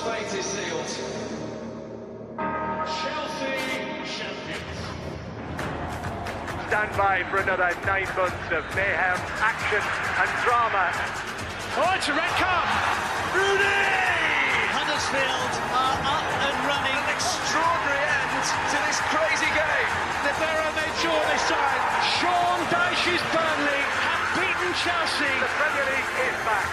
fate is sealed. Chelsea champions. Stand by for another 9 months of mayhem, action and drama. Oh, it's a red card. Rooney! Huddersfield are up and running. An extraordinary end to this crazy game. Libero made sure this time. Sean Dyche's Burnley have beaten Chelsea. The Premier League is back.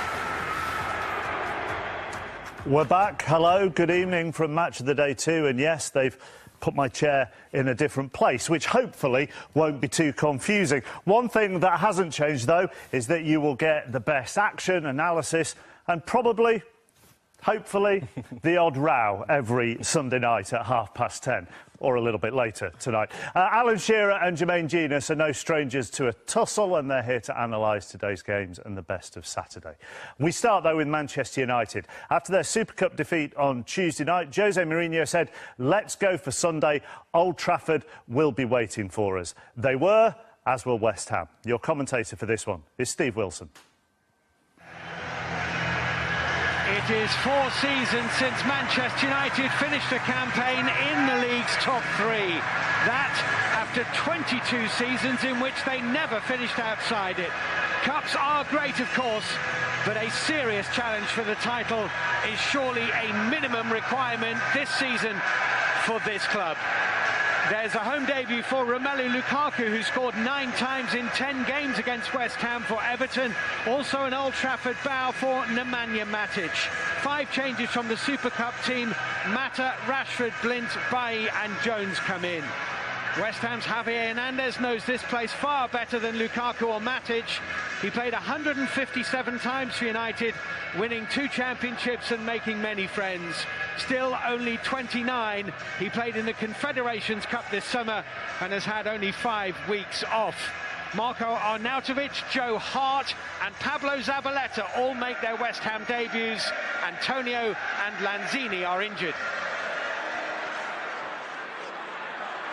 We're back. Hello, good evening from Match of the Day 2. And yes, they've put my chair in a different place, which hopefully won't be too confusing. One thing that hasn't changed, though, is that you will get the best action, analysis, and probably, hopefully, the odd row every Sunday night at 10:30, or a little bit later tonight. Alan Shearer and Jermaine Genius are no strangers to a tussle, and they're here to analyse today's games and the best of Saturday. We start, though, with Manchester United. After their Super Cup defeat on Tuesday night, Jose Mourinho said, "Let's go for Sunday. Old Trafford will be waiting for us." They were, as will West Ham. Your commentator for this one is Steve Wilson. It is 4 seasons since Manchester United finished a campaign in the league's top 3. That after 22 seasons in which they never finished outside it. Cups are great, of course, but a serious challenge for the title is surely a minimum requirement this season for this club. There's a home debut for Romelu Lukaku, who scored 9 times in 10 games against West Ham for Everton. Also an Old Trafford bow for Nemanja Matic. 5 changes from the Super Cup team. Mata, Rashford, Blint, Bailly and Jones come in. West Ham's Javier Hernandez knows this place far better than Lukaku or Matic. He played 157 times for United, winning 2 championships and making many friends. Still only 29, he played in the Confederations Cup this summer and has had only 5 weeks off. Marco Arnautovic, Joe Hart and Pablo Zabaleta all make their West Ham debuts. Antonio and Lanzini are injured.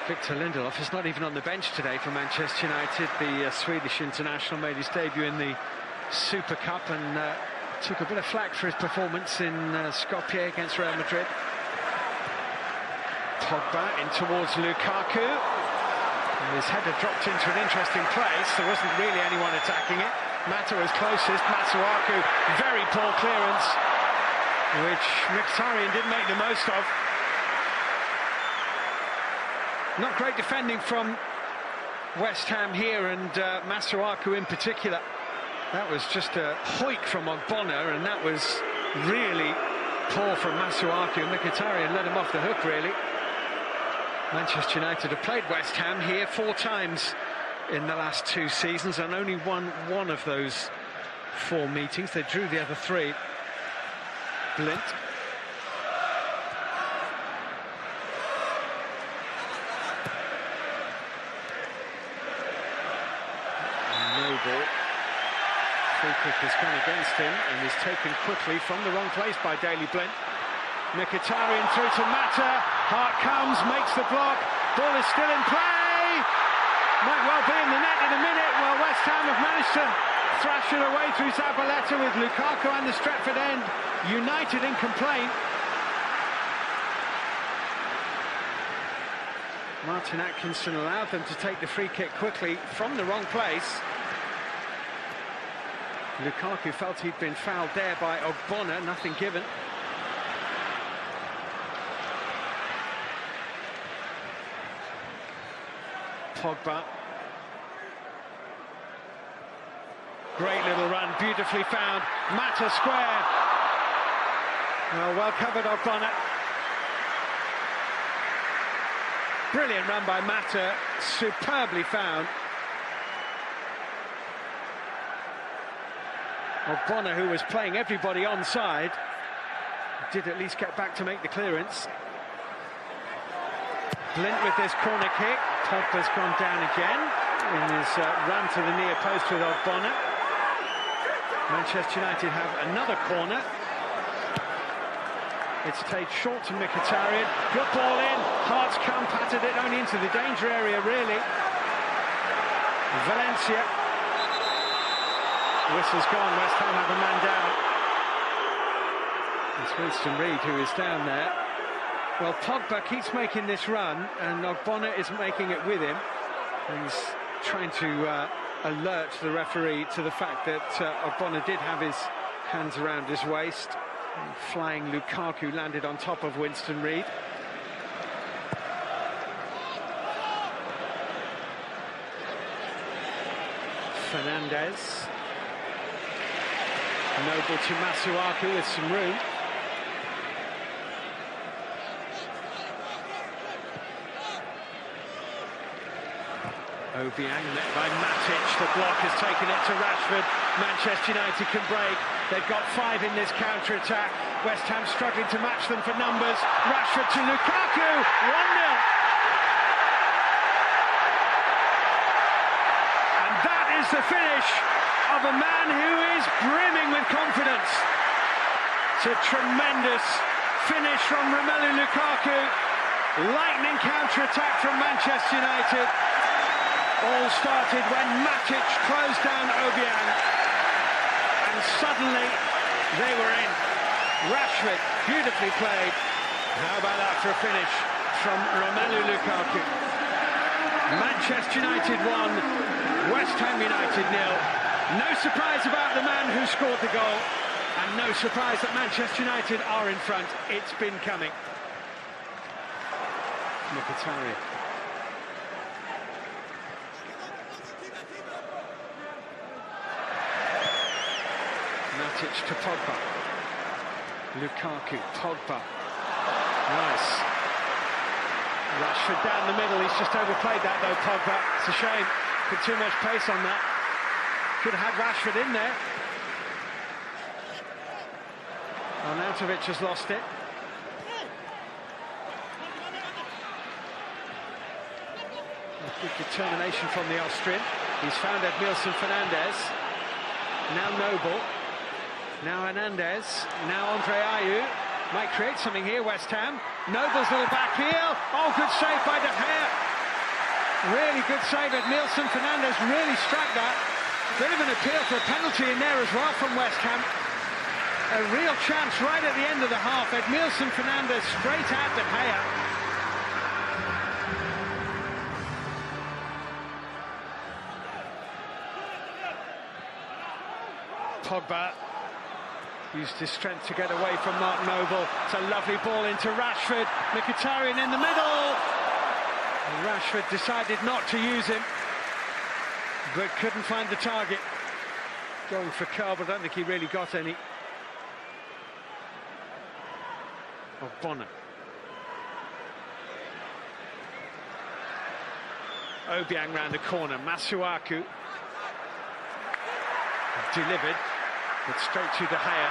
Victor Lindelof is not even on the bench today for Manchester United. The Swedish international made his debut in the Super Cup and took a bit of flack for his performance in Skopje against Real Madrid. Pogba in towards Lukaku. And his header dropped into an interesting place. There wasn't really anyone attacking it. Mata was closest. Masuaku, very poor clearance, which Mkhitaryan didn't make the most of. Not great defending from West Ham here, and Masuaku in particular. That was just a hoik from Ogbonna, and that was really poor from Masuaku. Mkhitaryan let him off the hook, really. Manchester United have played West Ham here 4 times in the last 2 seasons and only won 1 of those 4 meetings. They drew the other 3. Blint. Noble. Free kick has come against him and is taken quickly from the wrong place by Daley Blind. Mkhitaryan through to Mata. Hart comes, makes the block. Ball is still in play. Might well be in the net in a minute. Well, West Ham have managed to thrash it away through Zabaleta with Lukaku and the Stretford end. United in complaint. Martin Atkinson allowed them to take the free kick quickly from the wrong place. Lukaku felt he'd been fouled there by Ogbonna, nothing given. Pogba. Great little run, beautifully found. Mata square. Well covered Ogbonna. Brilliant run by Mata, superbly found. Ogbonna, who was playing everybody onside, did at least get back to make the clearance. Blint with this corner kick. Pogba's gone down again in his run to the near post with Ogbonna. Manchester United have another corner. It's played short to Mkhitaryan. Good ball in. Hart's come, patted it only into the danger area, really. Valencia. Whistle's gone. West Ham have a man down. It's Winston Reid who is down there. Well, Pogba keeps making this run, and Ogbonna is making it with him. And he's trying to alert the referee to the fact that Ogbonna did have his hands around his waist. And flying Lukaku landed on top of Winston Reid. Fernandez. Noble to Masuaku with some room. Obiang met by Matic. The block has taken it to Rashford. Manchester United can break. They've got 5 in this counter-attack. West Ham struggling to match them for numbers. Rashford to Lukaku. 1-0. And that is the finish of a man who is brimming with confidence. It's a tremendous finish from Romelu Lukaku. Lightning counter-attack from Manchester United. All started when Matic closed down Obiang, and suddenly they were in. Rashford, beautifully played. How about that for a finish from Romelu Lukaku? Manchester United 1, West Ham United 0. No surprise about the man who scored the goal, and no surprise that Manchester United are in front. It's been coming. Mkhitaryan. Matic to Pogba. Lukaku, Pogba. Nice. Rashford down the middle. He's just overplayed that though, Pogba. It's a shame. Put too much pace on that. Could have had Rashford in there. Arnautovic has lost it. Good determination from the Austrian. He's found Edmilson Fernandez. Now Noble. Now Hernandez. Now Andre Ayew. Might create something here, West Ham. Noble's little back heel. Oh, good save by De Gea. Really good save. Edmilson Fernandez really struck that. Bit of an appeal for a penalty in there as well from West Ham. A real chance right at the end of the half. Edmilson Fernandez straight at De Gea. Pogba used his strength to get away from Mark Noble. It's a lovely ball into Rashford. Mkhitaryan in the middle. And Rashford decided not to use him, but couldn't find the target. Going for Carl, but I don't think he really got any. Ogbonna. Obiang round the corner. Masuaku. Delivered. But straight to De Gea,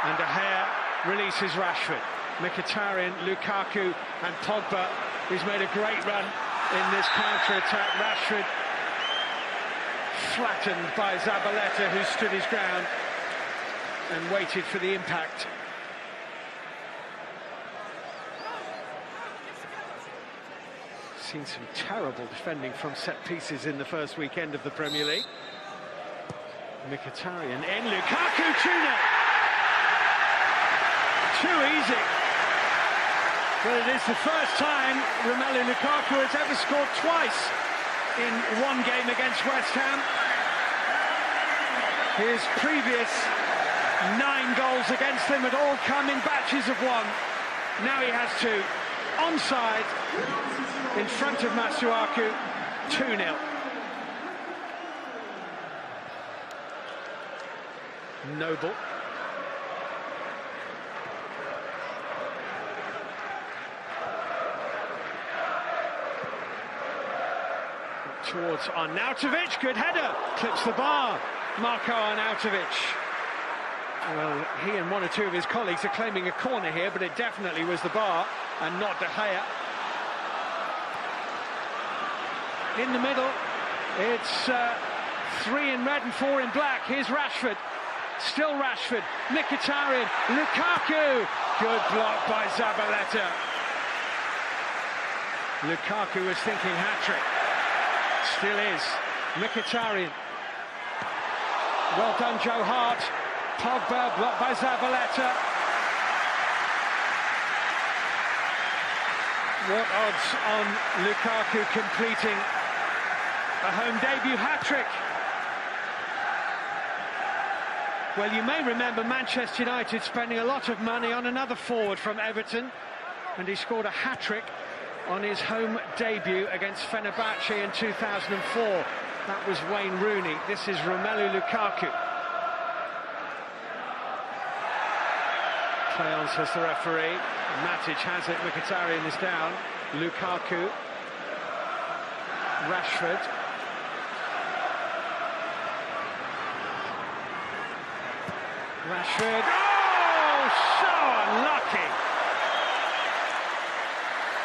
and De Gea releases Rashford. Mkhitaryan, Lukaku and Pogba, who's made a great run in this counter-attack. Rashford flattened by Zabaleta, who stood his ground and waited for the impact. Seen some terrible defending from set pieces in the first weekend of the Premier League. Mkhitaryan in, Lukaku 2-0. Too easy. But it is the first time Romelu Lukaku has ever scored twice in one game against West Ham. His previous 9 goals against them had all come in batches of 1. Now he has 2. Onside in front of Masuaku, 2-0. Noble. Towards Arnautovic, good header, clips the bar. Marco Arnautovic. Well, he and 1 or 2 of his colleagues are claiming a corner here, but it definitely was the bar and not De Gea. In the middle, it's 3 in red and 4 in black. Here's Rashford. Still Rashford, Mkhitaryan, Lukaku. Good block by Zabaleta. Lukaku was thinking hat-trick. Still is. Mkhitaryan. Well done, Joe Hart. Pogba blocked by Zabaleta. What odds on Lukaku completing a home debut hat-trick? Well, you may remember Manchester United spending a lot of money on another forward from Everton, and he scored a hat-trick on his home debut against Fenerbahce in 2004. That was Wayne Rooney. This is Romelu Lukaku. Play on, says the referee. Matic has it, Mkhitaryan is down. Lukaku. Rashford. Rashford. Oh, so unlucky.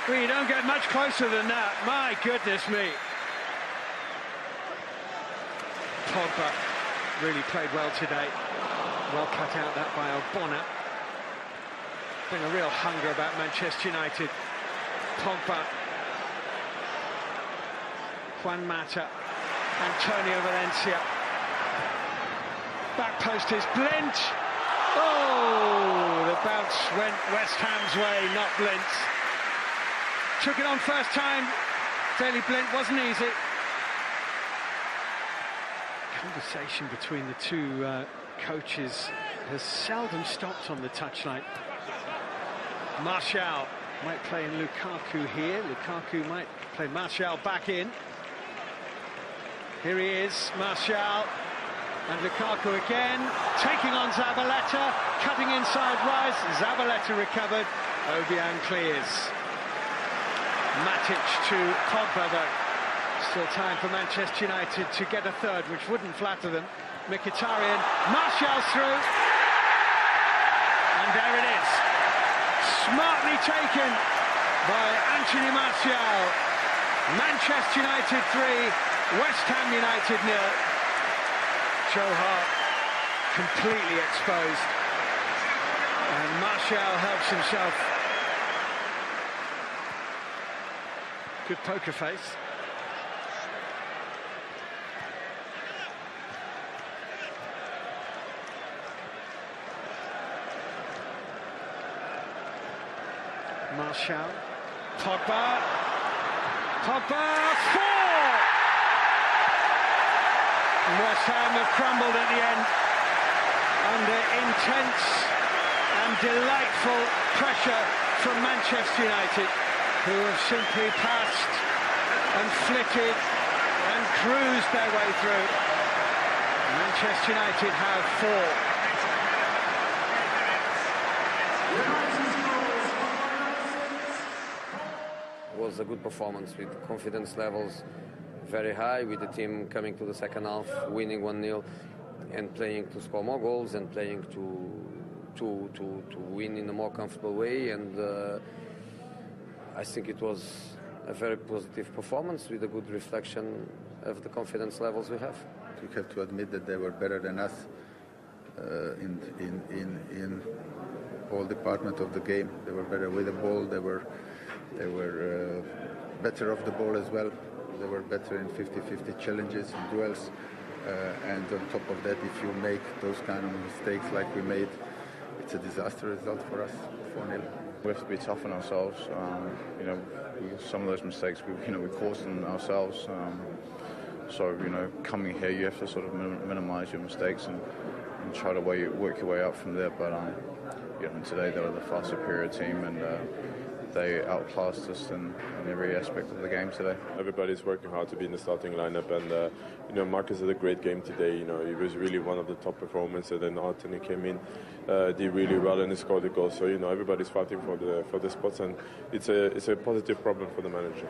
Well, you don't get much closer than that. My goodness me. Pogba really played well today. Well cut out that by Albona. Been a real hunger about Manchester United. Pogba. Juan Mata. Antonio Valencia. Back post is Blint. Oh, the bounce went West Ham's way, not Blint's. Took it on first time. Daley Blind wasn't easy. Conversation between the two coaches has seldom stopped on the touchline. Martial might play in Lukaku here. Lukaku might play Martial back in. Here he is, Martial. And Lukaku again, taking on Zabaleta, cutting inside Rice. Zabaleta recovered. Obiang clears. Matic to Pogba though. Still time for Manchester United to get a third, which wouldn't flatter them. Mkhitaryan, Martial's through. And there it is. Smartly taken by Anthony Martial. Manchester United 3, West Ham United 0. Joe Hart completely exposed. And Martial helps himself. Good poker face. Martial. Pogba. Pogba. 4! West Ham have crumbled at the end under intense and delightful pressure from Manchester United, who have simply passed and flitted and cruised their way through. Manchester United have 4. It was a good performance with confidence levels very high, with the team coming to the second half, winning 1-0 and playing to score more goals and playing to win in a more comfortable way. And I think it was a very positive performance with a good reflection of the confidence levels we have. We have to admit that they were better than us in all departments of the game. They were better with the ball. They were better off the ball as well. They were better in 50-50 challenges and duels. And on top of that, if you make those kind of mistakes like we made, it's a disaster result for us, 4-0. We have to be tough on ourselves. Some of those mistakes we caused them ourselves. So coming here, you have to sort of minimise your mistakes and try to work your way up from there. But today they were the far superior team, and they outclassed us in every aspect of the game today. Everybody's working hard to be in the starting lineup, and Marcus had a great game today. He was really one of the top performers, and then Anthony came in, did really well, and he scored the goal. So everybody's fighting for the spots, and it's a positive problem for the manager.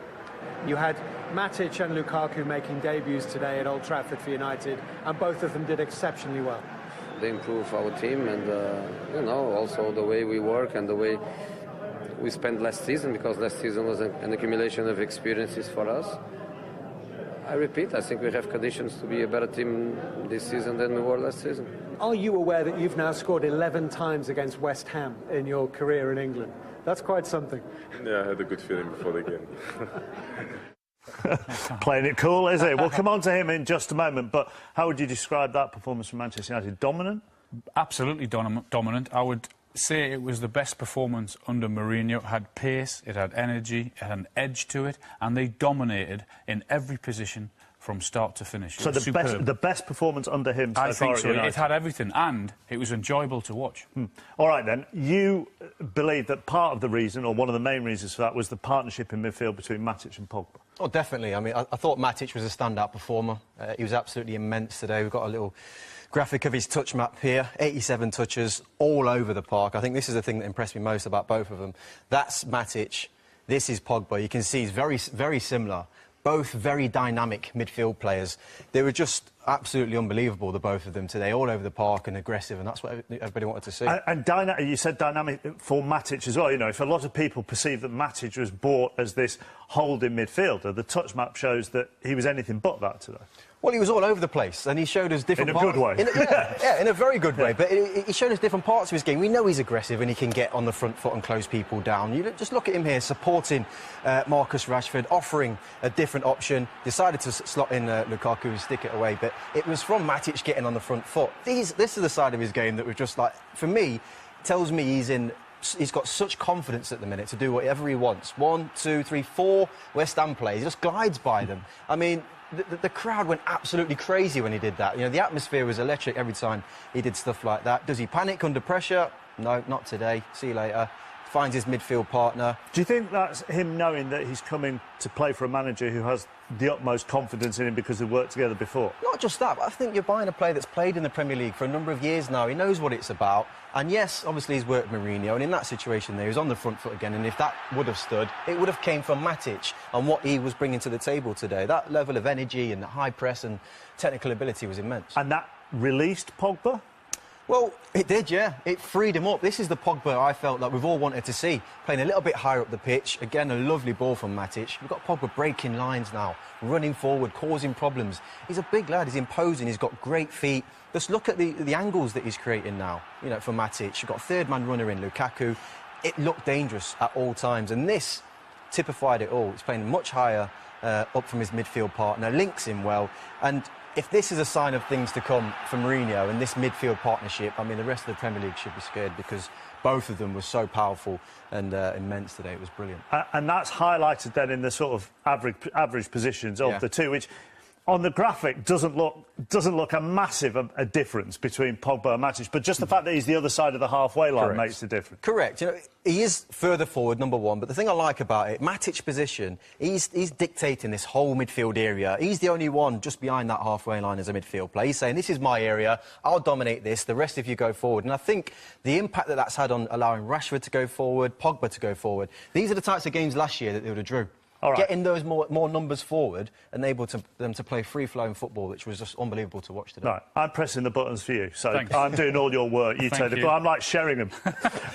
You had Matic and Lukaku making debuts today at Old Trafford for United, and both of them did exceptionally well. They improve our team, and also the way we work and the way we spent last season, because last season was an accumulation of experiences for us. I repeat, I think we have conditions to be a better team this season than we were last season. Are you aware that you've now scored 11 times against West Ham in your career in England? That's quite something. Yeah, I had a good feeling before the game. Playing it cool, is it? We'll come on to him in just a moment, but how would you describe that performance from Manchester United? Dominant? Absolutely dominant. I would say it was the best performance under Mourinho. It had pace, it had energy, it had an edge to it, and they dominated in every position from start to finish. So the best performance under him so far? I think so. United. It had everything, and it was enjoyable to watch. All right, then. You believe that part of the reason, or one of the main reasons for that, was the partnership in midfield between Matic and Pogba? Oh, definitely. I mean, I thought Matic was a standout performer. He was absolutely immense today. We've got a little graphic of his touch map here. 87 touches all over the park. I think this is the thing that impressed me most about both of them. That's Matic. This is Pogba. You can see he's very, very similar. Both very dynamic midfield players. They were just absolutely unbelievable, the both of them today, all over the park and aggressive, and that's what everybody wanted to see. And you said dynamic for Matic as well. You know, if a lot of people perceive that Matic was bought as this holding midfielder, the touch map shows that he was anything but that today. Well, he was all over the place, and he showed us different parts. In a good way. Yeah, in a very good way. But he showed us different parts of his game. We know he's aggressive and he can get on the front foot and close people down. You just look at him here, supporting Marcus Rashford, offering a different option, decided to slot in Lukaku and stick it away. But it was from Matic getting on the front foot. This is the side of his game that was just like, for me, tells me he's got such confidence at the minute to do whatever he wants. 1, 2, 3, 4 West Ham players. He just glides by them. I mean, the crowd went absolutely crazy when he did that. You know, the atmosphere was electric every time he did stuff like that. Does he panic under pressure? No, not today. See you later. Finds his midfield partner. Do you think that's him knowing that he's coming to play for a manager who has the utmost confidence in him because they've worked together before? Not just that, but I think you're buying a player that's played in the Premier League for a number of years now. He knows what it's about. And yes, obviously he's worked with Mourinho, and in that situation there, he was on the front foot again, and if that would have stood, it would have came from Matic and what he was bringing to the table today. That level of energy and the high press and technical ability was immense. And that released Pogba? Well, it did, yeah. It freed him up. This is the Pogba I felt like we've all wanted to see. Playing a little bit higher up the pitch. Again, a lovely ball from Matic. We've got Pogba breaking lines now, running forward, causing problems. He's a big lad. He's imposing. He's got great feet. Just look at the angles that he's creating now, you know, for Matic. You've got a third-man runner in Lukaku. It looked dangerous at all times. And this typified it all. He's playing much higher up from his midfield partner, links him well. And if this is a sign of things to come for Mourinho and this midfield partnership, I mean, the rest of the Premier League should be scared because both of them were so powerful and immense today. It was brilliant. And that's highlighted then in the sort of average positions of the two, which on the graphic doesn't look a massive a difference between Pogba and Matic, but just the fact that he's the other side of the halfway line makes the difference. Correct. You know, he is further forward, number one, but the thing I like about it, Matic's position, he's dictating this whole midfield area. He's the only one just behind that halfway line as a midfield player. He's saying, this is my area, I'll dominate this, the rest of you go forward. And I think the impact that that's had on allowing Rashford to go forward, Pogba to go forward, these are the types of games last year that they would have drew. Getting those more numbers forward enabled them to play free-flowing football, which was just unbelievable to watch today. Right, I'm pressing the buttons for you, so I'm doing all your work. You take the ball. I'm like Sheringham.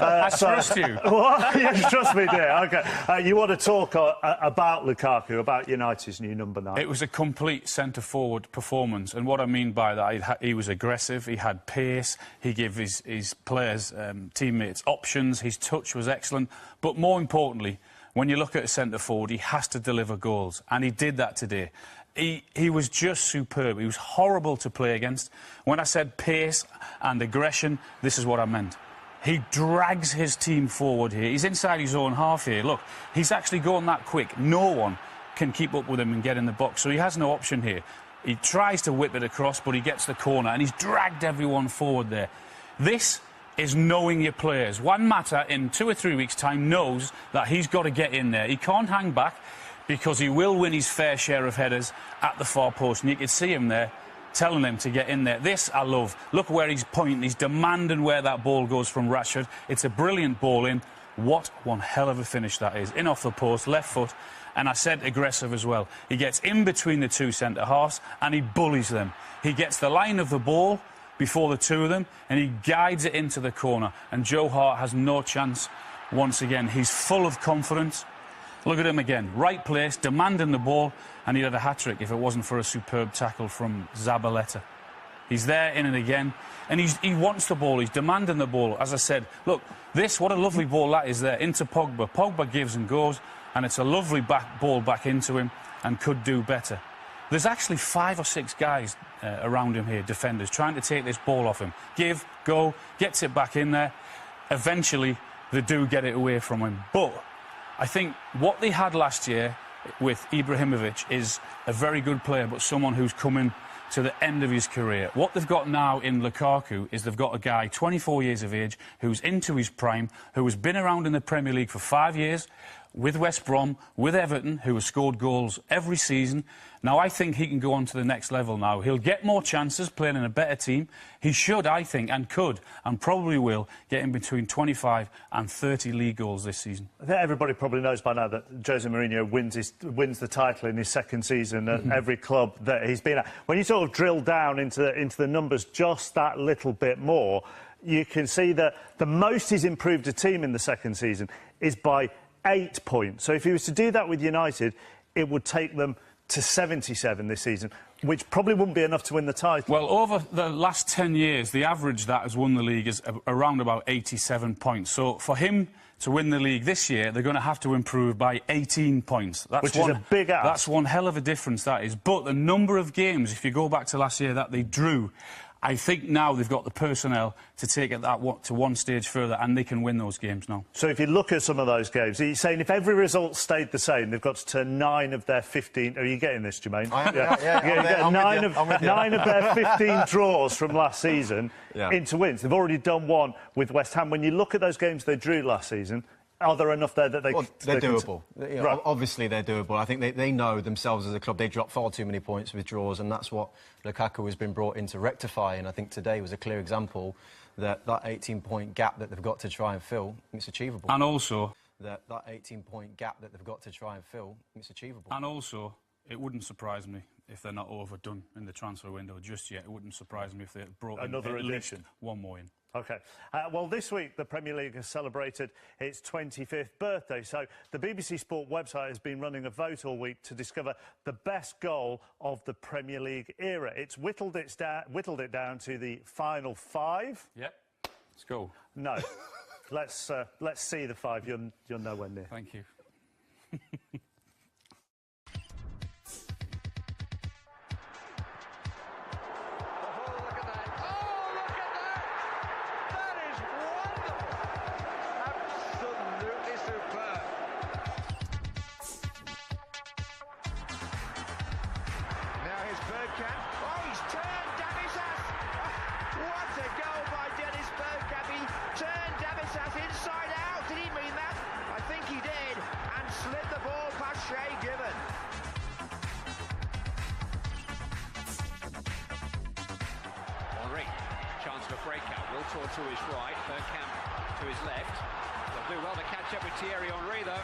I trust you. What? You trust me, dear. OK. You want to talk about Lukaku, about United's new number 9? It was a complete centre-forward performance, and what I mean by that, he was aggressive, he had pace, he gave his players, teammates options, his touch was excellent, but more importantly, when you look at a centre-forward, he has to deliver goals, and he did that today. He was just superb. He was horrible to play against. When I said pace and aggression, this is what I meant. He drags his team forward here. He's inside his own half here. Look, he's actually going that quick. No one can keep up with him and get in the box, so he has no option here. He tries to whip it across, but he gets the corner, and he's dragged everyone forward there. This is knowing your players. Juan Mata, in 2 or 3 weeks' time, knows that he's got to get in there. He can't hang back because he will win his fair share of headers at the far post. And you can see him there telling them to get in there. This I love. Look where he's pointing. He's demanding where that ball goes from Rashford. It's a brilliant ball in. What one hell of a finish that is. In off the post, left foot. And I said aggressive as well. He gets in between the two centre-halves and he bullies them. He gets the line of the ball before the two of them, and he guides it into the corner. And Joe Hart has no chance once again. He's full of confidence. Look at him again. Right place, demanding the ball, and he'd had a hat-trick if it wasn't for a superb tackle from Zabaleta. He's there, in it again, and he wants the ball. He's demanding the ball. As I said, look, what a lovely ball that is there, into Pogba. Pogba gives and goes, and it's a lovely ball back into him, and could do better. There's actually 5 or 6 guys around him here, defenders, trying to take this ball off him. Give, go, gets it back in there. eventually they do get it away from him. But I think what they had last year with Ibrahimovic is a very good player, but someone who's coming to the end of his career. What they've got now in Lukaku is they've got a guy, 24 years of age, who's into his prime, who has been around in the Premier League for 5 years, with West Brom, with Everton, who has scored goals every season. Now, I think he can go on to the next level now. He'll get more chances playing in a better team. He should, I think, and could, and probably will, get in between 25 and 30 league goals this season. I think everybody probably knows by now that Jose Mourinho wins the title in his second season at every club that he's been at. When you sort of drill down into the numbers just that little bit more, you can see that the most he's improved a team in the second season is by 8 points. So if he was to do that with United, it would take them to 77 this season, which probably wouldn't be enough to win the title. Well, over the last 10 years, the average that has won the league is around about 87 points. So for him to win the league this year, they're going to have to improve by 18 points. Which is a big ask. That's one hell of a difference, that is. But the number of games, if you go back to last year, that they drew, I think now they've got the personnel to take it to one stage further, and they can win those games now. So if you look at some of those games, are you saying if every result stayed the same, they've got to turn 9 of their 15... Are you getting this, Jermaine? I am, yeah. 9 of their 15 draws from last season into wins. They've already done one with West Ham. When you look at those games they drew last season, are there enough there that they... Well, they're doable. Right. Obviously, they're doable. I think they know themselves as a club they drop far too many points with draws, and that's what Lukaku has been brought in to rectify. And I think today was a clear example that 18-point gap that they've got to try and fill, it's achievable. And also... That 18-point gap that they've got to try and fill, it's achievable. And also, it wouldn't surprise me if they're not overdone in the transfer window just yet. It wouldn't surprise me if they brought another at least addition. One more in. OK. Well, this week, the Premier League has celebrated its 25th birthday. So the BBC Sport website has been running a vote all week to discover the best goal of the Premier League era. It's whittled it down to the final 5. Yep. Let's go. No. Let's see the 5. You're nowhere near. Thank you. To his right, Bergkamp to his left. They'll do well to catch up with Thierry Henry, though.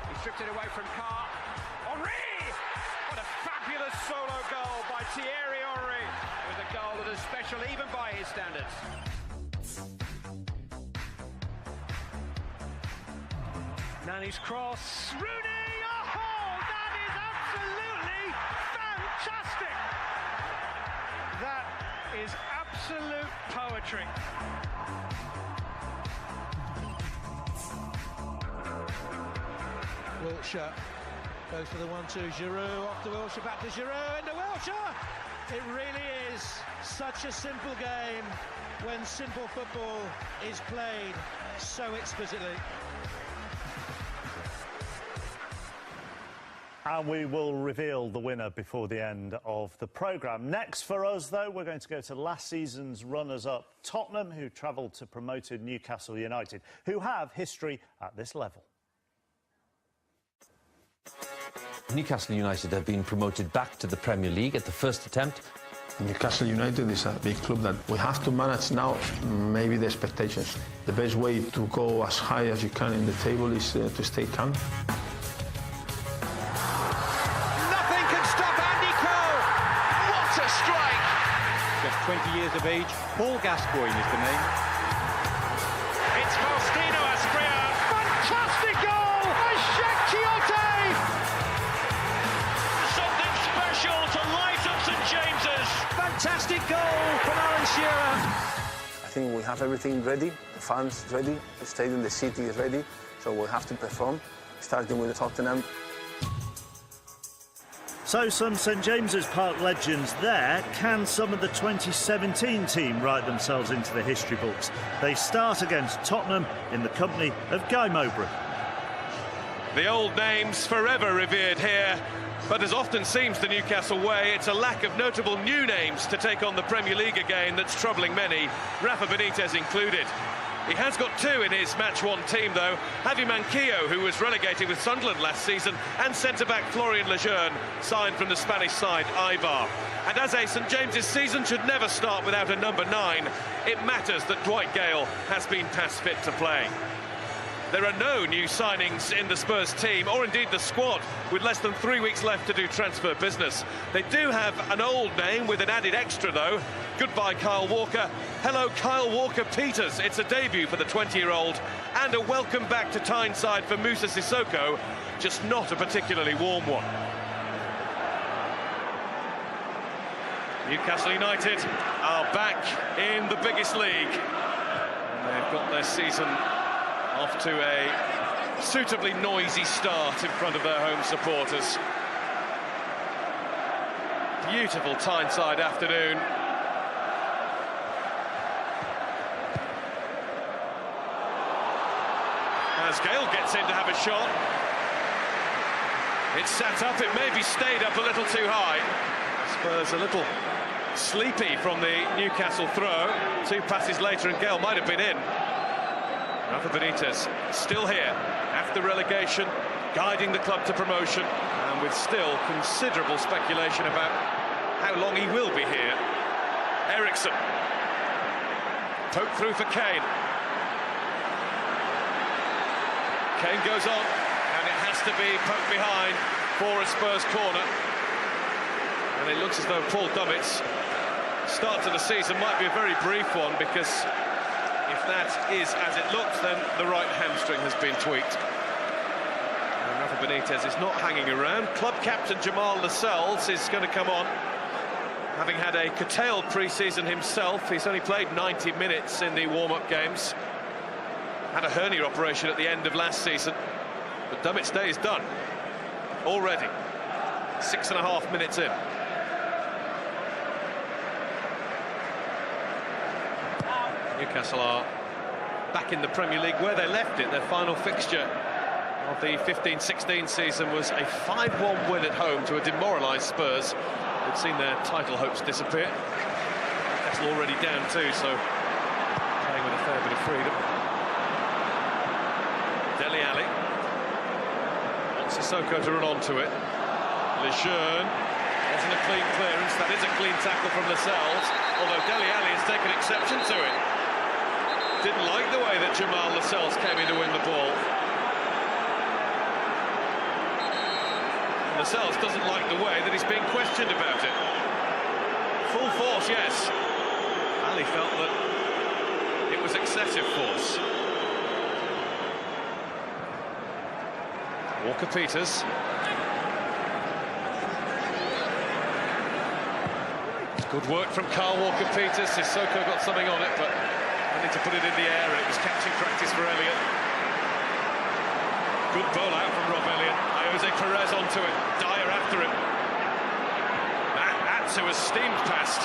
He stripped it away from Carr. Henry! What a fabulous solo goal by Thierry Henry. It was a goal that is special even by his standards. Nani's cross. Rooney! Oh, that is absolutely fantastic! That is absolute poetry. Wilshere goes for the 1-2. Giroud off to Wilshere, back to Giroud, into Wilshere. It really is such a simple game when simple football is played so exquisitely. And we will reveal the winner before the end of the programme. Next for us, though, we're going to go to last season's runners-up, Tottenham, who travelled to promoted Newcastle United, who have history at this level. Newcastle United have been promoted back to the Premier League at the first attempt. Newcastle United is a big club that we have to manage now, maybe the expectations. The best way to go as high as you can in the table is to stay calm. Just 20 years of age, Paul Gascoigne is the name. It's Faustino Asprilla. Fantastic goal by Wiki1. Something special to light up St James's. Fantastic goal from Alan Shearer. I think we have everything ready. The fans ready. The stadium, the city is ready. So we'll have to perform, starting with Tottenham. So some St James's Park legends there. Can some of the 2017 team write themselves into the history books? They start against Tottenham in the company of Guy Mowbray. The old names forever revered here, but as often seems the Newcastle way, it's a lack of notable new names to take on the Premier League again that's troubling many, Rafa Benitez included. He has got two in his match one team, though. Javi Manquillo, who was relegated with Sunderland last season, and centre-back Florian Lejeune, signed from the Spanish side, Eibar. And as a St James's season should never start without a number 9, it matters that Dwight Gale has been past fit to play. There are no new signings in the Spurs team, or indeed the squad, with less than 3 weeks left to do transfer business. They do have an old name with an added extra, though. Goodbye, Kyle Walker. Hello, Kyle Walker-Peters. It's a debut for the 20-year-old, and a welcome back to Tyneside for Moussa Sissoko, just not a particularly warm one. Newcastle United are back in the biggest league. And they've got their season off to a suitably noisy start in front of their home supporters. Beautiful Tyneside afternoon. As Gale gets in to have a shot. It's sat up, it maybe stayed up a little too high. Spurs a little sleepy from the Newcastle throw. 2 passes later and Gale might have been in. Rafa Benitez still here after relegation, guiding the club to promotion, and with still considerable speculation about how long he will be here. Eriksson, poke through for Kane. Kane goes on, and it has to be poked behind for a Spurs corner. And it looks as though Paul Dummett's start to the season might be a very brief one, because if that is as it looks, then the right hamstring has been tweaked. And Rafa Benitez is not hanging around. Club captain Jamal Lascelles is going to come on. Having had a curtailed pre-season himself, he's only played 90 minutes in the warm-up games. Had a hernia operation at the end of last season. But Dummett's day is done. Already. 6.5 minutes in. Newcastle are back in the Premier League where they left it. Their final fixture of the 15-16 season was a 5-1 win at home to a demoralised Spurs. They'd seen their title hopes disappear. Newcastle already down too, so playing with a fair bit of freedom. Dele Alli. Sissoko to run onto it. Lejeune. Wasn't a clean clearance. That is a clean tackle from Lascelles, although Dele Alli has taken exception to it. Didn't like the way that Jamal Lascelles came in to win the ball. Lascelles doesn't like the way that he's being questioned about it. Full force, yes. Ali felt that it was excessive force. Walker-Peters. Good work from Kyle Walker-Peters. Sissoko got something on it, but I need to put it in the air, and it was catching practice for Elliott. Good ball out from Rob Elliott. Jose Perez onto it. Dyer after him. Atsu has steamed past.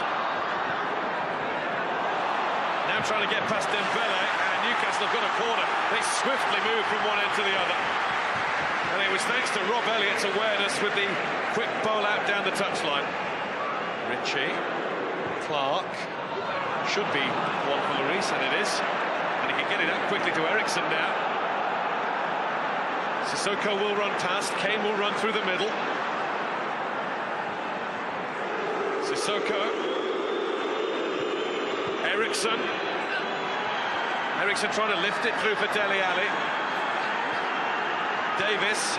Now trying to get past Dembele, and Newcastle have got a corner. They swiftly move from one end to the other. And it was thanks to Rob Elliott's awareness with the quick bowl out down the touchline. Ritchie, Clark, should be one for Lloris, and it is. And he can get it out quickly to Eriksson now. Sissoko will run past, Kane will run through the middle. Sissoko. Eriksson. Eriksson trying to lift it through for Dele Alli. Davis.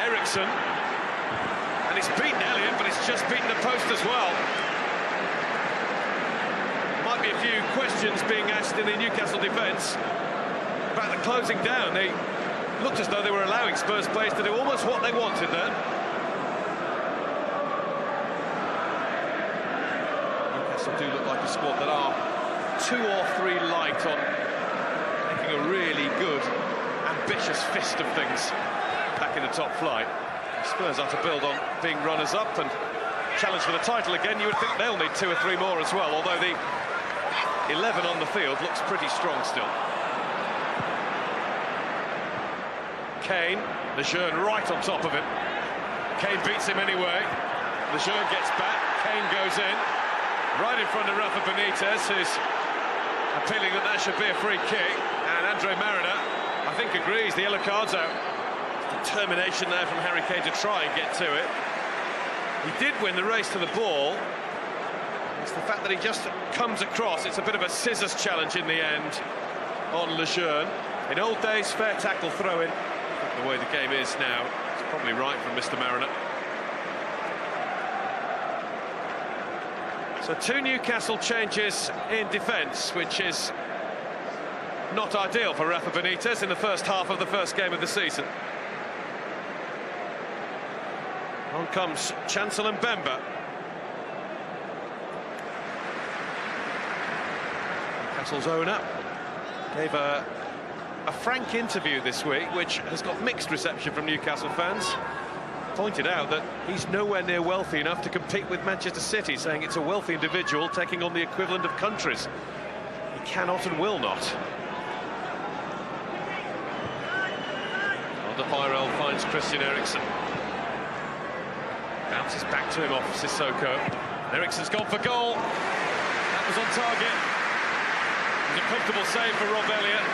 Eriksson. And he's beaten Elliott, but he's just beaten the post as well. Might be a few questions being asked in the Newcastle defence about the closing down. They looked as though they were allowing Spurs players to do almost what they wanted there. Newcastle do look like a squad that are 2 or 3 light on making a really good, ambitious fist of things back in the top flight. Spurs are to build on being runners-up and challenge for the title again. You would think they'll need 2 or 3 more as well, although the 11 on the field looks pretty strong still. Kane, Lejeune right on top of him. Kane beats him anyway. Lejeune gets back, Kane goes in, right in front of Rafa Benitez, who's appealing that should be a free kick, and Andre Mariner, I think, agrees. The yellow card's out. Determination there from Harry Kane to try and get to it. He did win the race to the ball. It's the fact that he just comes across. It's a bit of a scissors challenge in the end on Lejeune. In old days, fair tackle throw-in. The way the game is now, it's probably right from Mr. Mariner. So 2 Newcastle changes in defence, which is not ideal for Rafa Benitez in the first half of the first game of the season. On comes Chancellor Mbemba. Newcastle's owner gave a frank interview this week, which has got mixed reception from Newcastle fans. Pointed out that he's nowhere near wealthy enough to compete with Manchester City, saying it's a wealthy individual taking on the equivalent of countries. He cannot and will not. Alderweireld finds Christian Eriksen. Bounces back to him off Sissoko. Eriksen's gone for goal. That was on target. It was a comfortable save for Rob Elliott.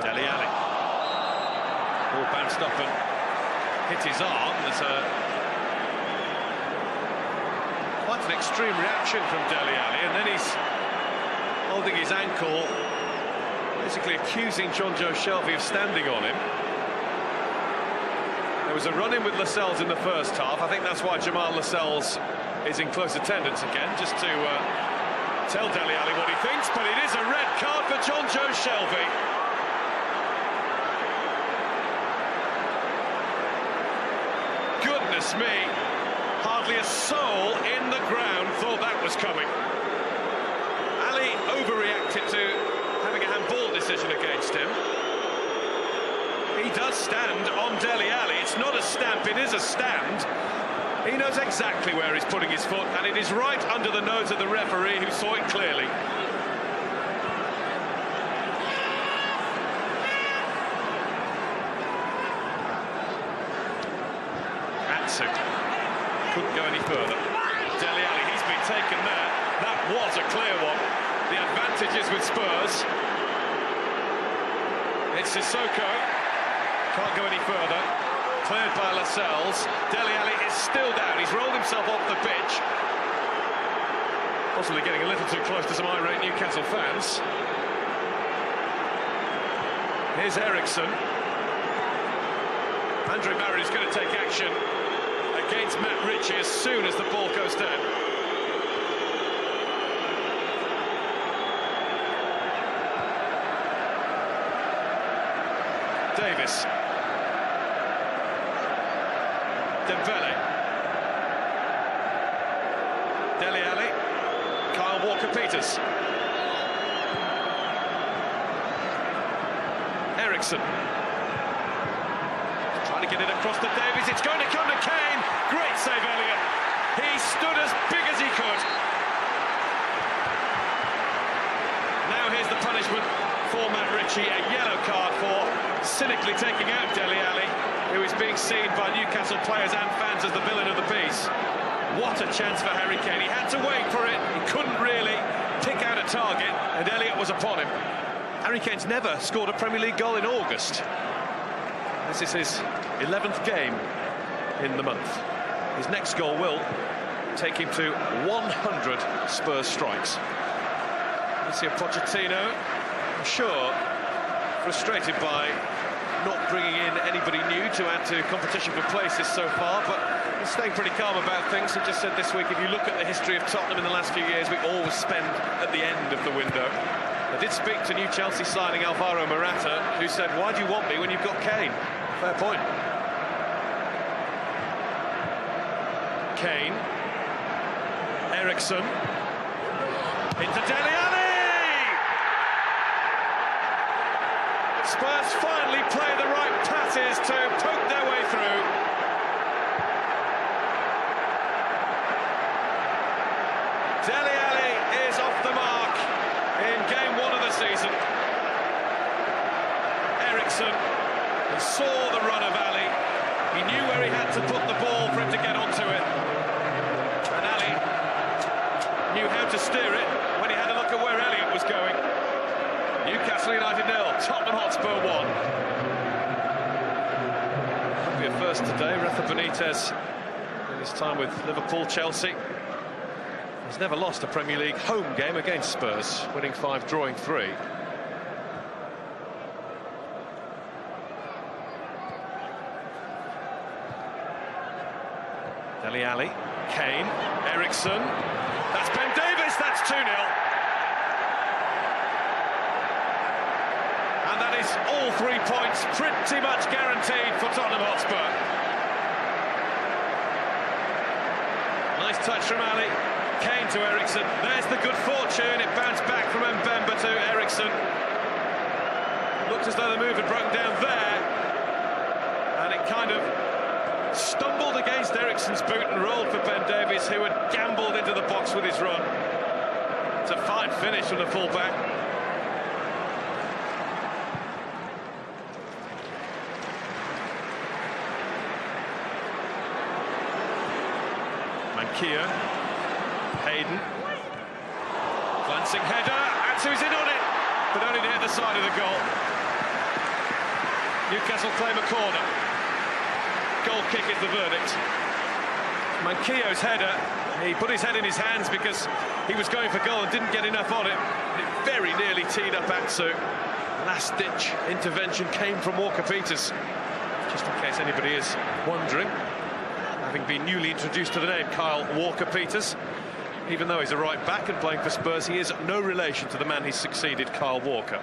Dele Alli. Ball bounced up and hit his arm. There's quite an extreme reaction from Dele Alli, and then he's holding his ankle, basically accusing Jonjo Shelvey of standing on him. There was a run-in with Lascelles in the first half. I think that's why Jamal Lascelles is in close attendance again, just to tell Dele Alli what he thinks, but it is a red card for Jonjo Shelvey. Goodness me, hardly a soul in the ground thought that was coming. Ali overreacted to having a handball decision against him. He does stand on Dele Alli. It's not a stamp, it is a stand. He knows exactly where he's putting his foot, and it is right under the nose of the referee, who saw it clearly. Atsu couldn't go any further. Dele Alli, he's been taken there. That was a clear one. The advantage is with Spurs. It's Sissoko. Can't go any further. Cleared by Lascelles. Dele Alli is still down. He's rolled himself off the pitch. Possibly getting a little too close to some irate Newcastle fans. Here's Eriksen. Andre Mariner is going to take action against Matt Ritchie as soon as the ball goes down. Davis. Dembele. Dele Alli. Kyle Walker-Peters. Eriksen. Trying to get it across to Davies. It's going to come to Kane. Great save, Elliott. He stood as big as he could. Now here's the punishment for Matt Ritchie. A yellow card for cynically taking out Dele Alli, who is being seen by Newcastle players and fans as the villain of the piece. What a chance for Harry Kane. He had to wait for it. He couldn't really pick out a target, and Elliott was upon him. Harry Kane's never scored a Premier League goal in August. This is his 11th game in the month. His next goal will take him to 100 Spurs strikes. Mauricio Pochettino, I'm sure, frustrated by not bringing in anybody new to add to competition for places so far, but he's staying pretty calm about things. And just said this week, if you look at the history of Tottenham in the last few years, we always spend at the end of the window. I did speak to new Chelsea signing Alvaro Morata, who said, why do you want me when you've got Kane? Fair point. Kane. Eriksen. Into Dele Alli! Spurs finally play the right passes to poke their way through. Dele Alli is off the mark in game 1 of the season. Eriksen, he saw the run of Ali. He knew where he had to put the ball for him to get onto it. And Ali knew how to steer it when he had a look at where Elliott was going. Newcastle United 0, Tottenham Hotspur 1. Could be a first today. Rafa Benitez, in his time with Liverpool, Chelsea, has never lost a Premier League home game against Spurs, winning 5, drawing 3. Dele Alli, Kane, Eriksen, that's Ben Davies, that's 2-0. And that is all 3 points pretty much guaranteed for Tottenham Hotspur. Nice touch from Ali, Kane to Eriksen, there's the good fortune, it bounced back from Mbemba to Eriksen. Looked as though the move had broken down there, and it kind of stumbled against Eriksen's boot and rolled for Ben Davies, who had gambled into the box with his run. It's a fine finish from the fullback. Mankia, Hayden, glancing header, Atsu's in on it, but only to hit the side of the goal. Newcastle claim a corner. Goal kick is the verdict. Mankio's header, he put his head in his hands because he was going for goal and didn't get enough on it. It very nearly teed up Atsu. Last-ditch intervention came from Walker-Peters. Just in case anybody is wondering, having been newly introduced to the name, Kyle Walker-Peters. Even though he's a right back and playing for Spurs, he is no relation to the man he's succeeded, Kyle Walker.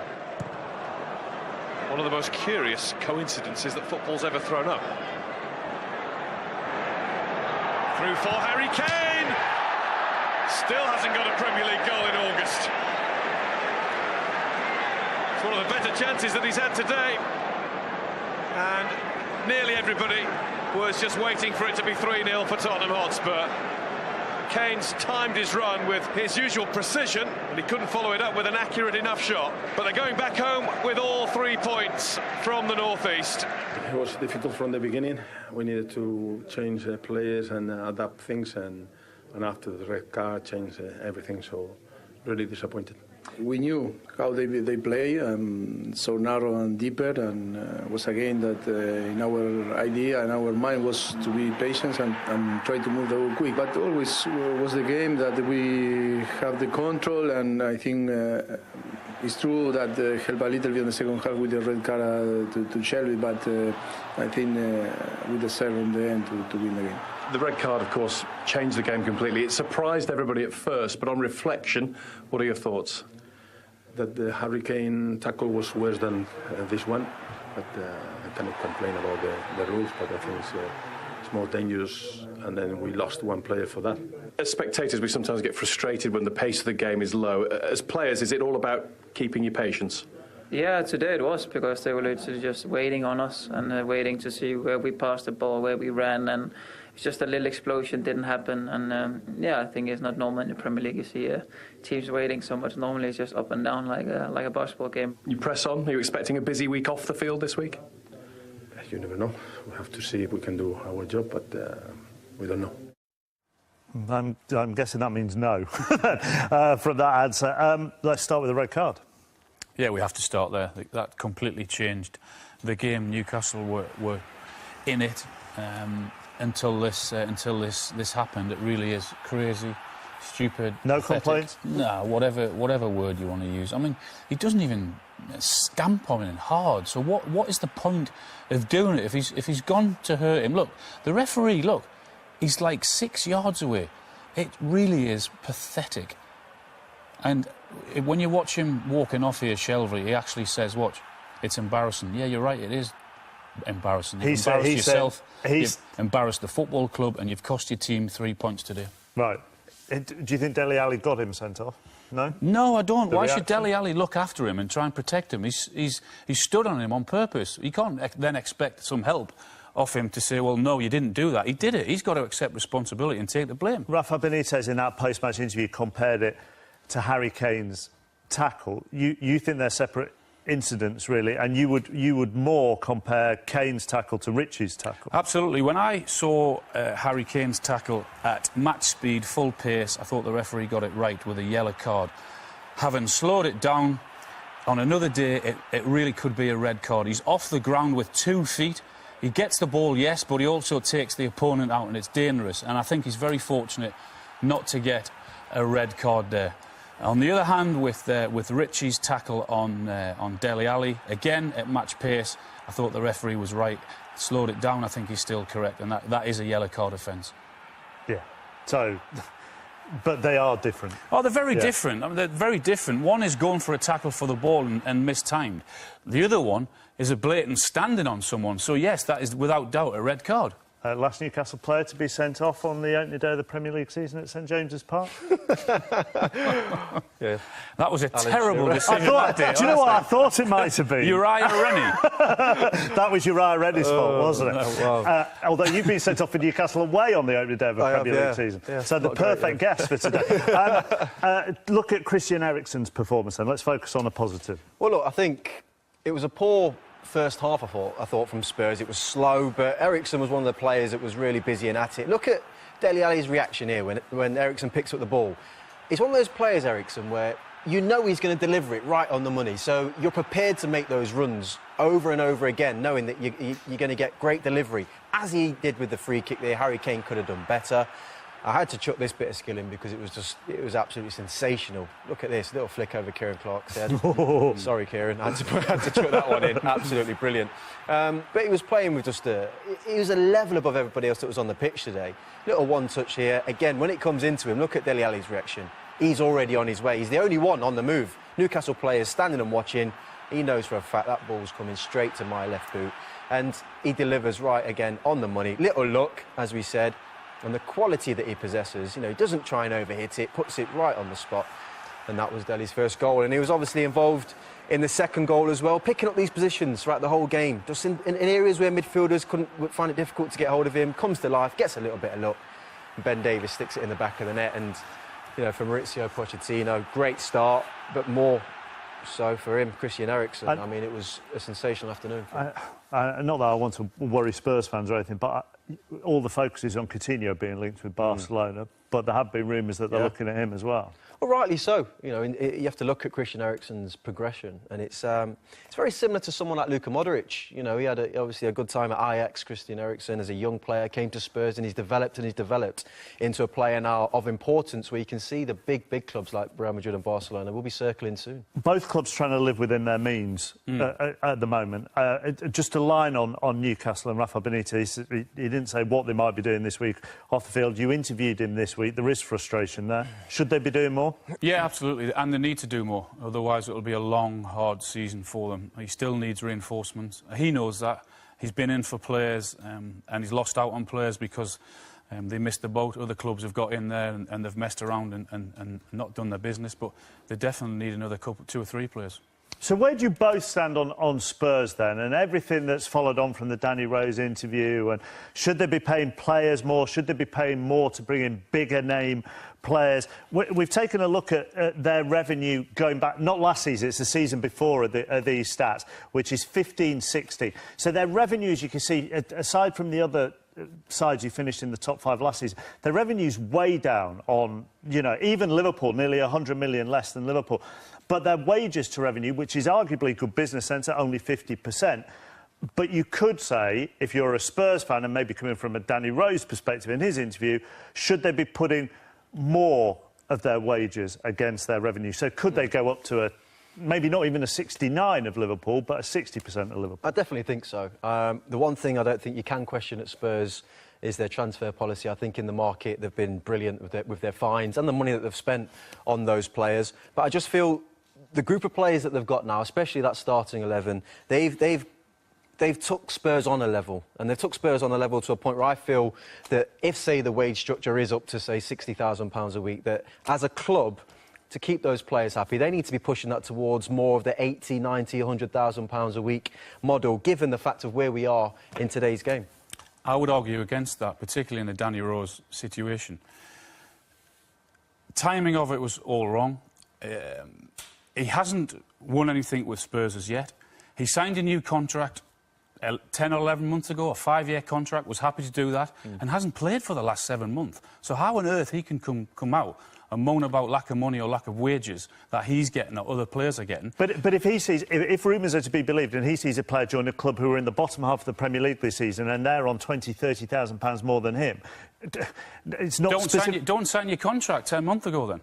One of the most curious coincidences that football's ever thrown up. Through for Harry Kane. Still hasn't got a Premier League goal in August. It's one of the better chances that he's had today. And nearly everybody was just waiting for it to be 3-0 for Tottenham Hotspur. Kane's timed his run with his usual precision, and he couldn't follow it up with an accurate enough shot. But they're going back home with all 3 points from the northeast. It was difficult from the beginning. We needed to change players and adapt things, and after the red card, change everything. So, really disappointed. We knew how they play, so narrow and deeper, and was a game that in our idea and our mind was to be patient and try to move the ball quick. But always was the game that we have the control, and I think it's true that helped a little bit in the second half with the red card to Shelby, but I think we deserve in the end to win the game. The red card, of course, changed the game completely. It surprised everybody at first, but on reflection, what are your thoughts? That the Harry Kane tackle was worse than this one, but I cannot complain about the rules, but I think it's more dangerous, and then we lost one player for that. As spectators, we sometimes get frustrated when the pace of the game is low. As players, is it all about keeping your patience? Yeah, today it was, because they were literally just waiting on us and waiting to see where we passed the ball, where we ran, and it's just a little explosion didn't happen. And yeah, I think it's not normal in the Premier League. You see teams waiting so much. Normally it's just up and down like a basketball game. You press on. Are you expecting a busy week off the field this week? You never know. We have to see if we can do our job, but we don't know. I'm guessing that means no from that answer. Let's start with the red card. Yeah, we have to start there. That completely changed the game. Newcastle were in it until this happened. It really is crazy, stupid. No pathetic. complaints? No, whatever word you want to use. I mean, he doesn't even stamp on it hard. So what is the point of doing it if he's gone to hurt him? Look, the referee. Look, he's like 6 yards away. It really is pathetic. And when you watch him walking off here, Shelby, he actually says, watch, it's embarrassing. Yeah, you're right, it is embarrassing. You've embarrassed yourself, you've embarrassed the football club, and you've cost your team 3 points today. Right. Do you think Dele Alli got him sent off? No? No, I don't. Why should Dele Alli look after him and try and protect him? He's stood on him on purpose. You can't then expect some help off him to say, well, no, you didn't do that. He did it. He's got to accept responsibility and take the blame. Rafa Benitez, in that post-match interview, compared it to Harry Kane's tackle. You think they're separate incidents, really, and you would more compare Kane's tackle to Richie's tackle? Absolutely. When I saw Harry Kane's tackle at match speed, full pace, I thought the referee got it right with a yellow card. Having slowed it down, on another day, it really could be a red card. He's off the ground with 2 feet. He gets the ball, yes, but he also takes the opponent out, and it's dangerous. And I think he's very fortunate not to get a red card there. On the other hand, with Richie's tackle on Dele Alli, again at match pace, I thought the referee was right. Slowed it down. I think he's still correct, and that is a yellow card offence. Yeah. So, but they are different. Oh, they're very different. I mean, they're very different. One is going for a tackle for the ball and mistimed. The other one is a blatant standing on someone. So yes, that is without doubt a red card. Last Newcastle player to be sent off on the opening day of the Premier League season at St James's Park. Yeah. That was a terrible decision. Do you know what I thought it might have been? Uriah Rennie. That was Uriah Rennie's fault, wasn't it? No, wow. Although you've been sent off for Newcastle away on the opening day of a Premier League season. Yeah, so the perfect guest for today. Look at Christian Eriksen's performance then. Let's focus on a positive. Well, look, I think it was a poor first half, I thought, from Spurs. It was slow, but Eriksen was one of the players that was really busy and at it. Look at Dele Alli's reaction here when Eriksen picks up the ball. He's one of those players, Eriksen, where you know he's going to deliver it right on the money. So you're prepared to make those runs over and over again, knowing that you're going to get great delivery, as he did with the free kick there. Harry Kane could have done better. I had to chuck this bit of skill in because it was absolutely sensational. Look at this little flick over Kieran Clark's head. Sorry, Kieran, I had to chuck that one in. Absolutely brilliant. But he was playing with he was a level above everybody else that was on the pitch today. Little one touch here. Again, when it comes into him, look at Dele Alli's reaction. He's already on his way. He's the only one on the move. Newcastle players standing and watching. He knows for a fact that ball's coming straight to my left boot, and he delivers right again on the money. Little luck, as we said. And the quality that he possesses, he doesn't try and overhit it, puts it right on the spot. And that was Dele's first goal. And he was obviously involved in the second goal as well, picking up these positions throughout the whole game. Just in areas where midfielders would find it difficult to get hold of him, comes to life, gets a little bit of luck. And Ben Davies sticks it in the back of the net. And, for Maurizio Pochettino, great start, but more so for him, Christian Eriksen. I mean, it was a sensational afternoon. Not that I want to worry Spurs fans or anything, but all the focus is on Coutinho being linked with Barcelona, but there have been rumours that they're looking at him as well. Well, rightly so. You have to look at Christian Eriksen's progression, and it's very similar to someone like Luka Modric. He had obviously a good time at Ajax. Christian Eriksen, as a young player, came to Spurs, and he's developed into a player now of importance, where you can see the big clubs like Real Madrid and Barcelona will be circling soon. Both clubs trying to live within their means at the moment. Just a line on Newcastle and Rafa Benitez. He didn't say what they might be doing this week off the field. You interviewed him this week. There is frustration there. Should they be doing more? Yeah, absolutely, and they need to do more. Otherwise, it'll be a long, hard season for them. He still needs reinforcements. He knows that. He's been in for players, and he's lost out on players because they missed the boat. Other clubs have got in there and they've messed around and not done their business. But they definitely need another 2 or 3 players. So where do you both stand on Spurs then, and everything that's followed on from the Danny Rose interview? And should they be paying players more? Should they be paying more to bring in bigger name players? We've taken a look at their revenue going back, not last season, it's the season before these stats, which is 15-16. So their revenues, you can see, aside from the other sides who finished in the top 5 last season, their revenue's way down on, even Liverpool, nearly 100 million less than Liverpool. But their wages to revenue, which is arguably good business sense, at only 50%. But you could say, if you're a Spurs fan, and maybe coming from a Danny Rose perspective in his interview, should they be putting more of their wages against their revenue? So could they go up to maybe not even a 69 of Liverpool, but a 60% of Liverpool? I definitely think so. The one thing I don't think you can question at Spurs is their transfer policy. I think in the market they've been brilliant with their fines and the money that they've spent on those players. But I just feel the group of players that they've got now, especially that starting 11, they've they've took Spurs on a level, and they've took Spurs on a level to a point where I feel that if, say, the wage structure is up to, say, £60,000 a week, that as a club, to keep those players happy, they need to be pushing that towards more of the 80, 90, £100,000 a week model, given the fact of where we are in today's game. I would argue against that, particularly in the Danny Rose situation. Timing of it was all wrong. He hasn't won anything with Spurs as yet. He signed a new contract 10 or 11 months ago, a 5-year contract, was happy to do that, and hasn't played for the last 7 months. So how on earth he can come out and moan about lack of money or lack of wages that he's getting or other players are getting? But if he sees, if rumours are to be believed, and he sees a player join a club who are in the bottom half of the Premier League this season and they're on £20,000-30,000 more than him, it's not don't sign your contract 10 months ago then.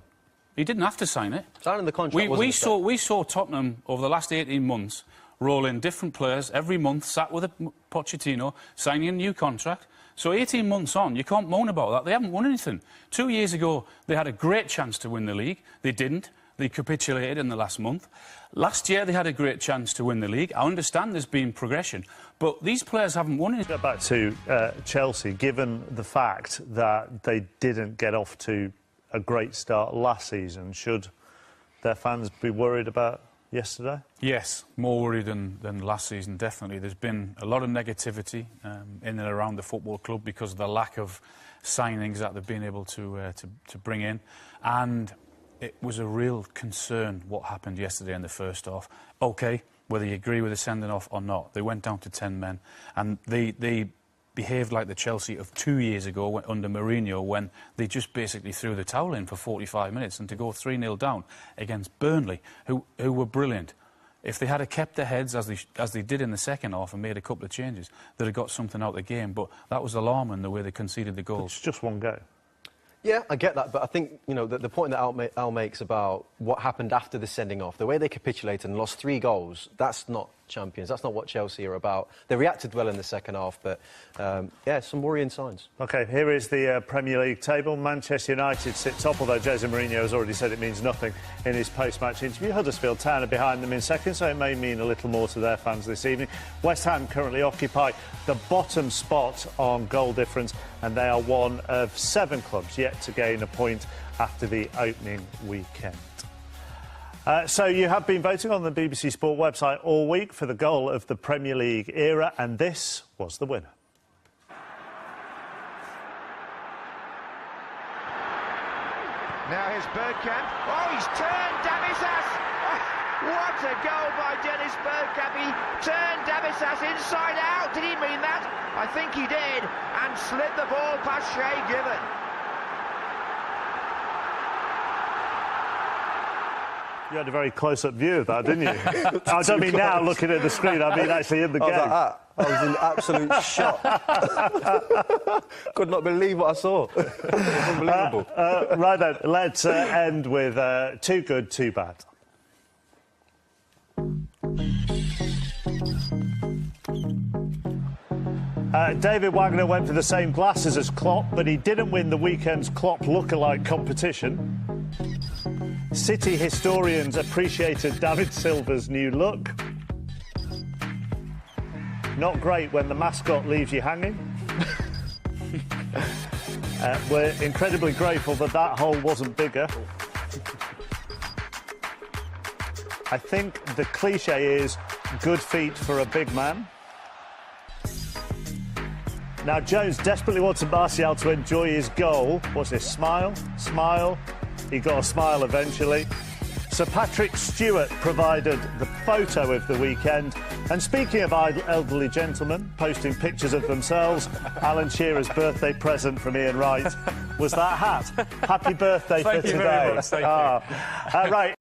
He didn't have to sign it. Signing the contract we saw Tottenham over the last 18 months roll in different players every month, sat with a Pochettino, signing a new contract. So 18 months on, you can't moan about that. They haven't won anything. 2 years ago, they had a great chance to win the league. They didn't. They capitulated in the last month. Last year, they had a great chance to win the league. I understand there's been progression, but these players haven't won anything. Go back to Chelsea, given the fact that they didn't get off to a great start last season, should their fans be worried about yesterday? Yes, more worried than last season, definitely. There's been a lot of negativity in and around the football club because of the lack of signings that they've been able to bring in. And it was a real concern what happened yesterday in the first half. OK, whether you agree with the sending off or not, they went down to 10 men and they behaved like the Chelsea of 2 years ago under Mourinho, when they just basically threw the towel in for 45 minutes, and to go 3-0 down against Burnley, who were brilliant. If they had kept their heads as they did in the second half and made a couple of changes, they'd have got something out of the game. But that was alarming, the way they conceded the goals. It's just one go. Yeah, I get that, but I think, you know, the point that Al makes about what happened after the sending off, the way they capitulated and lost 3 goals, that's not champions. That's not what Chelsea are about. They reacted well in the second half, but, yeah, some worrying signs. OK, here is the Premier League table. Manchester United sit top, although Jose Mourinho has already said it means nothing in his post-match interview. Huddersfield Town are behind them in second, so it may mean a little more to their fans this evening. West Ham currently occupy the bottom spot on goal difference, and they are one of 7 clubs yet to gain a point after the opening weekend. So you have been voting on the BBC Sport website all week for the goal of the Premier League era, and this was the winner. Now here's Bergkamp. Oh, he's turned Davisas. Oh, what a goal by Dennis Bergkamp. He turned Davisas inside out. Did he mean that? I think he did. And slid the ball past Shay Given. You had a very close-up view of that, didn't you? I don't mean now looking at the screen, I mean actually in the game. I was in absolute shock. Could not believe what I saw. Unbelievable. Right then, let's end with 2 good, 2 bad. David Wagner went for the same glasses as Klopp, but he didn't win the weekend's Klopp lookalike competition. City historians appreciated David Silva's new look. Not great when the mascot leaves you hanging. We're incredibly grateful that hole wasn't bigger. I think the cliche is good feet for a big man. Now, Jones desperately wanted Martial to enjoy his goal. What's this? Smile? Smile? He got a smile eventually. Sir Patrick Stewart provided the photo of the weekend. And speaking of elderly gentlemen posting pictures of themselves, Alan Shearer's birthday present from Ian Wright was that hat. Happy birthday for today. Thank you very much. Thank you. Right.